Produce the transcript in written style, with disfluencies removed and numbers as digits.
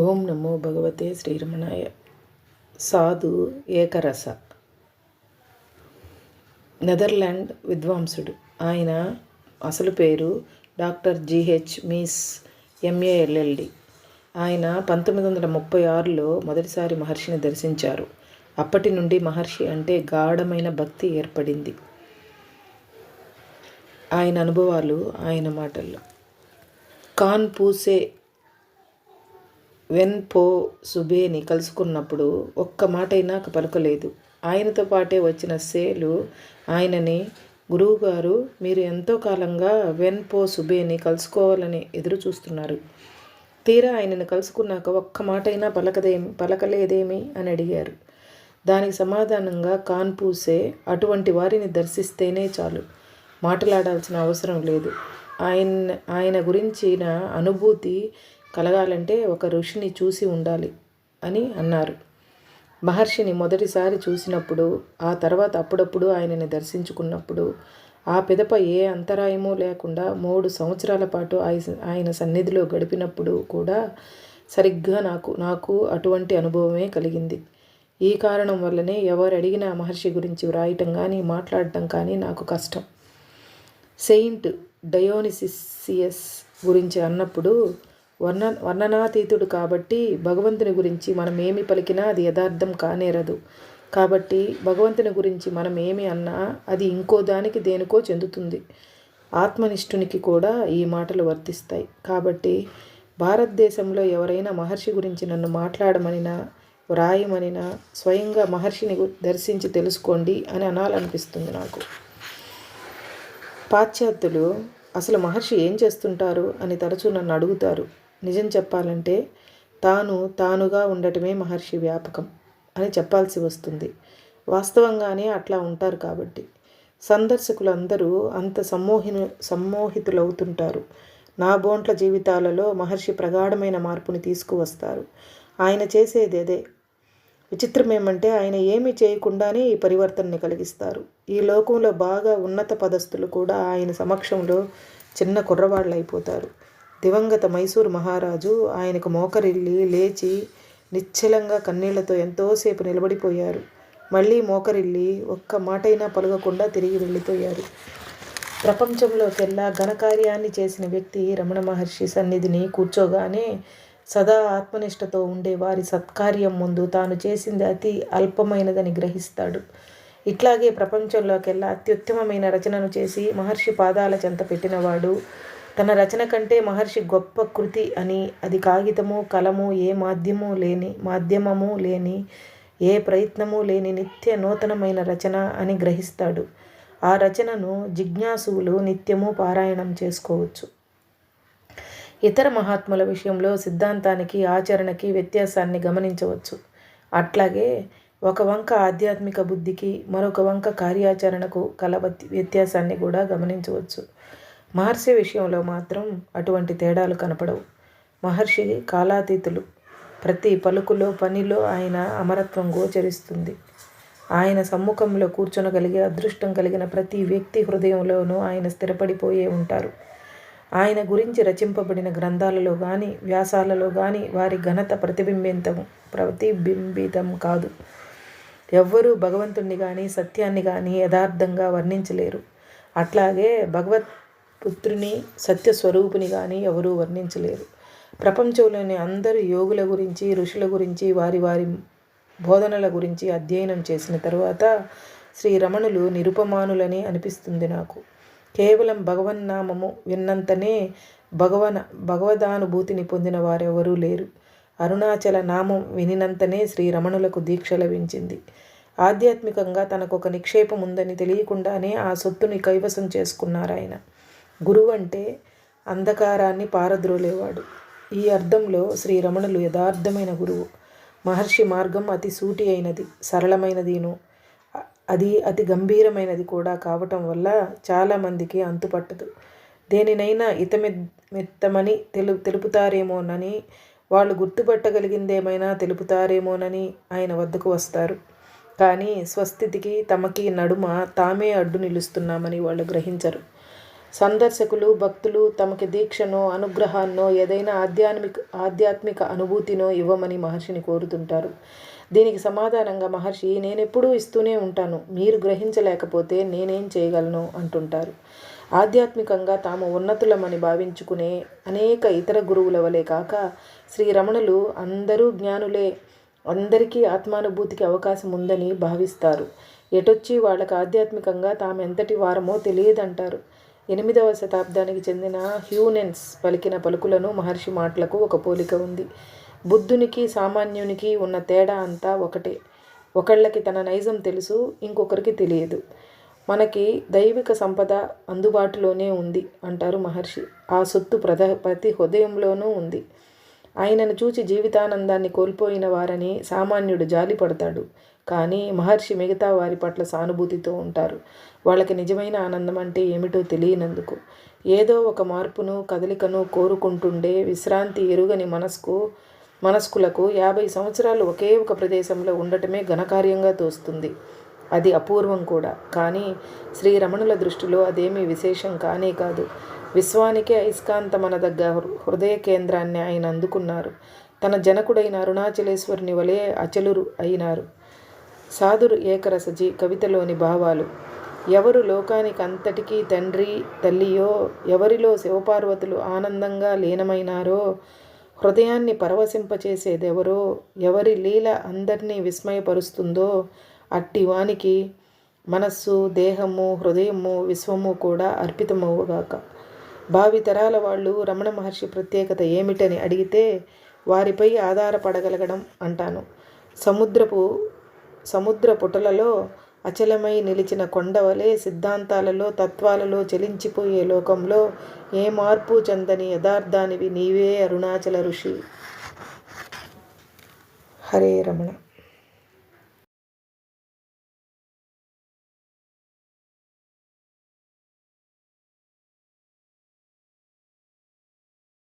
ఓం నమో భగవతే శ్రీరమణాయ. సాధు ఏకరస నెదర్లాండ్ విద్వాంసుడు. ఆయన అసలు పేరు డాక్టర్ జిహెచ్ మీస్ ఎంఏ ఎల్ఎల్డి. ఆయన 1936లో మొదటిసారి మహర్షిని దర్శించారు. అప్పటి నుండి మహర్షి అంటే గాఢమైన భక్తి ఏర్పడింది. ఆయన అనుభవాలు ఆయన మాటల్లో. కాన్ పూసే వెన్ పో సుబేని కలుసుకున్నప్పుడు ఒక్క మాటైనా పలకలేదు. ఆయనతో పాటే వచ్చిన సేలు ఆయనని, గురువుగారు, మీరు ఎంతో కాలంగా వెన్ పో సుబేని కలుసుకోవాలని ఎదురు చూస్తున్నారు. తీరా ఆయనను కలుసుకున్నాక ఒక్క మాటైనా పలకలేదేమి అని అడిగారు. దానికి సమాధానంగా కాన్పూసే, అటువంటి వారిని దర్శిస్తేనే చాలు, మాట్లాడాల్సిన అవసరం లేదు. ఆయన గురించిన అనుభూతి కలగాలంటే ఒక ఋషిని చూసి ఉండాలి అని అన్నారు. మహర్షిని మొదటిసారి చూసినప్పుడు, ఆ తర్వాత అప్పుడప్పుడు ఆయనని దర్శించుకున్నప్పుడు, ఆ పిదప ఏ అంతరాయమూ లేకుండా 3 సంవత్సరాల పాటు ఆయన సన్నిధిలో గడిపినప్పుడు కూడా సరిగ్గా నాకు అటువంటి అనుభవమే కలిగింది. ఈ కారణం వల్లనే ఎవరు అడిగినా మహర్షి గురించి వ్రాయటం కానీ మాట్లాడటం కానీ నాకు కష్టం. సెయింట్ డయోనిసియస్ గురించి అన్నప్పుడు వర్ణనాతీతుడు కాబట్టి భగవంతుని గురించి మనం ఏమి పలికినా అది యథార్థం కానేరదు. కాబట్టి భగవంతుని గురించి మనం ఏమి అన్నా అది ఇంకో దానికి దేనికో చెందుతుంది. ఆత్మనిష్ఠునికి కూడా ఈ మాటలు వర్తిస్తాయి. కాబట్టి భారతదేశంలో ఎవరైనా మహర్షి గురించి నన్ను మాట్లాడమనినా వ్రాయమనినా స్వయంగా మహర్షిని దర్శించి తెలుసుకోండి అని అనాలనిపిస్తుంది నాకు. పాశ్చాత్యులు అసలు మహర్షి ఏం చేస్తుంటారు అని తరచూ నన్ను అడుగుతారు. నిజం చెప్పాలంటే తానుగా ఉండటమే మహర్షి వ్యాపకం అని చెప్పాల్సి వస్తుంది. వాస్తవంగానే అట్లా ఉంటారు కాబట్టి సందర్శకులందరూ అంత సమ్మోహితులవుతుంటారు. నా బోంట్ల జీవితాలలో మహర్షి ప్రగాఢమైన మార్పుని తీసుకువస్తారు. ఆయన చేసేది అదే. విచిత్రం ఏమంటే ఆయన ఏమీ చేయకుండానే ఈ పరివర్తనని కలిగిస్తారు. ఈ లోకంలో బాగా ఉన్నత పదస్థులు కూడా ఆయన సమక్షంలో చిన్న కుర్రవాళ్ళు అయిపోతారు. దివంగత మైసూరు మహారాజు ఆయనకు మోకరిల్లి లేచి నిశ్చలంగా కన్నీళ్లతో ఎంతోసేపు నిలబడిపోయారు. మళ్ళీ మోకరిల్లి ఒక్క మాటైనా పలకకుండా తిరిగి వెళ్ళిపోయారు. ప్రపంచంలోకెల్లా ఘనకార్యాన్ని చేసిన వ్యక్తి రమణ మహర్షి సన్నిధిని కూర్చోగానే సదా ఆత్మనిష్టతో ఉండే వారి సత్కార్యం ముందు తాను చేసింది అతి అల్పమైనదని గ్రహిస్తాడు. ఇట్లాగే ప్రపంచంలోకెల్లా అత్యుత్తమమైన రచనను చేసి మహర్షి పాదాల చెంత పెట్టినవాడు తన రచన కంటే మహర్షి గొప్ప కృతి అని, అది కాగితము కలము ఏ మాధ్యమము లేని ఏ ప్రయత్నము లేని నిత్య నూతనమైన రచన అని గ్రహిస్తాడు. ఆ రచనను జిజ్ఞాసువులు నిత్యము పారాయణం చేసుకోవచ్చు. ఇతర మహాత్ముల విషయంలో సిద్ధాంతానికి ఆచరణకి వ్యత్యాసాన్ని గమనించవచ్చు. అట్లాగే ఒక వంక ఆధ్యాత్మిక బుద్ధికి మరొక వంక కార్యాచరణకు కల వ్యత్యాసాన్ని కూడా గమనించవచ్చు. మహర్షి విషయంలో మాత్రం అటువంటి తేడాలు కనపడవు. మహర్షి కాలాతీతులు. ప్రతి పలుకులో పనిలో ఆయన అమరత్వం గోచరిస్తుంది. ఆయన సమ్ముఖంలో కూర్చొనగలిగే అదృష్టం కలిగిన ప్రతి వ్యక్తి హృదయంలోనూ ఆయన స్థిరపడిపోయే ఉంటారు. ఆయన గురించి రచింపబడిన గ్రంథాలలో కానీ వ్యాసాలలో కానీ వారి ఘనత ప్రతిబింబితం కాదు. ఎవ్వరూ భగవంతుణ్ణి కానీ సత్యాన్ని కానీ యథార్థంగా వర్ణించలేరు. అట్లాగే భగవత్పుత్రుని సత్యస్వరూపుని కానీ ఎవరూ వర్ణించలేరు. ప్రపంచంలోని అందరు యోగుల గురించి ఋషుల గురించి వారి బోధనల గురించి అధ్యయనం చేసిన తరువాత శ్రీరమణులు నిరుపమానులని అనిపిస్తుంది నాకు. కేవలం భగవన్నామము విన్నంతనే భగవదానుభూతిని పొందిన వారెవరూ లేరు. అరుణాచల నామం వినినంతనే శ్రీరమణులకు దీక్ష లభించింది. ఆధ్యాత్మికంగా తనకొక నిక్షేపం ఉందని తెలియకుండానే ఆ సొత్తుని కైవసం చేసుకున్నారాయన. గురువు అంటే అంధకారాన్ని పారద్రోలేవాడు. ఈ అర్థంలో శ్రీరమణులు యథార్థమైన గురువు. మహర్షి మార్గం అతి సూటి అయినది, సరళమైనదిను, అది అతి గంభీరమైనది కూడా కావటం వల్ల చాలామందికి అంతుపట్టదు. దేనినైనా ఇతమిత్తమని తెలుపుతారేమోనని, వాళ్ళు గుర్తుపట్టగలిగిందేమైనా తెలుపుతారేమోనని ఆయన వద్దకు వస్తారు. కానీ స్వస్థితికి తమకి నడుమ తామే అడ్డు నిలుస్తున్నామని వాళ్ళు గ్రహించరు. సందర్శకులు భక్తులు తమకి దీక్షనో అనుగ్రహాన్నో ఏదైనా ఆధ్యాత్మిక అనుభూతినో ఇవ్వమని మహర్షిని కోరుతుంటారు. దీనికి సమాధానంగా మహర్షి, నేనెప్పుడూ ఇస్తూనే ఉంటాను, మీరు గ్రహించలేకపోతే నేనేం చేయగలను అంటుంటారు. ఆధ్యాత్మికంగా తాము ఉన్నతులమని భావించుకునే అనేక ఇతర గురువుల వలె కాక శ్రీరమణులు అందరూ జ్ఞానులే, అందరికీ ఆత్మానుభూతికి అవకాశం ఉందని భావిస్తారు. ఎటొచ్చి వాళ్ళకి ఆధ్యాత్మికంగా తామెంతటి వారమో తెలియదంటారు. 8వ శతాబ్దానికి చెందిన హ్యూనెన్స్ పలికిన పలుకులను మహర్షి మాటలకు ఒక పోలిక ఉంది. బుద్ధునికి సామాన్యునికి ఉన్న తేడా అంతా ఒకటే. ఒకళ్ళకి తన నైజం తెలుసు, ఇంకొకరికి తెలియదు. మనకి దైవిక సంపద అందుబాటులోనే ఉంది అంటారు మహర్షి. ఆ సొత్తు ప్రతి హృదయంలోనూ ఉంది. ఆయనను చూచి జీవితానందాన్ని కోల్పోయిన వారని సామాన్యుడు జాలి పడతాడు. కానీ మహర్షి మిగతా వారి పట్ల సానుభూతితో ఉంటారు. వాళ్ళకి నిజమైన ఆనందం అంటే ఏమిటో తెలియనందుకు. ఏదో ఒక మార్పును కదలికను కోరుకుంటుండే విశ్రాంతి ఎరుగని మనస్కులకు 50 సంవత్సరాలు ఒకే ఒక ప్రదేశంలో ఉండటమే ఘనకార్యంగా తోస్తుంది. అది అపూర్వం కూడా. కానీ శ్రీరమణుల దృష్టిలో అదేమీ విశేషం కానే కాదు. విశ్వానికే అయస్కాంతమనదగ్గ హృదయ కేంద్రాన్ని ఆయన అందుకున్నారు. తన జనకుడైన అరుణాచలేశ్వరుని వలె అచలురు అయినారు. సాధురు ఏకరసజి కవితలోని భావాలు. ఎవరు లోకానికి అంతటికీ తండ్రి తల్లియో, ఎవరిలో శివపార్వతులు ఆనందంగా లీనమైనారో, హృదయాన్ని పరవశింపచేసేదెవరో, ఎవరి లీల అందరినీ విస్మయపరుస్తుందో అట్టి వానికి మనస్సు, దేహము, హృదయము, విశ్వము కూడా అర్పితమవుగాక. భావితరాల వాళ్ళు రమణ మహర్షి ప్రత్యేకత ఏమిటని అడిగితే వారిపై ఆధారపడగలగడం అంటాను. సముద్ర పుటలలో అచలమై నిలిచిన కొండవలే సిద్ధాంతాలలో తత్వాలలో చెలించిపోయే లోకంలో ఏ మార్పు చెందని యథార్థానివి నీవే అరుణాచల ఋషి. హరే రమణ.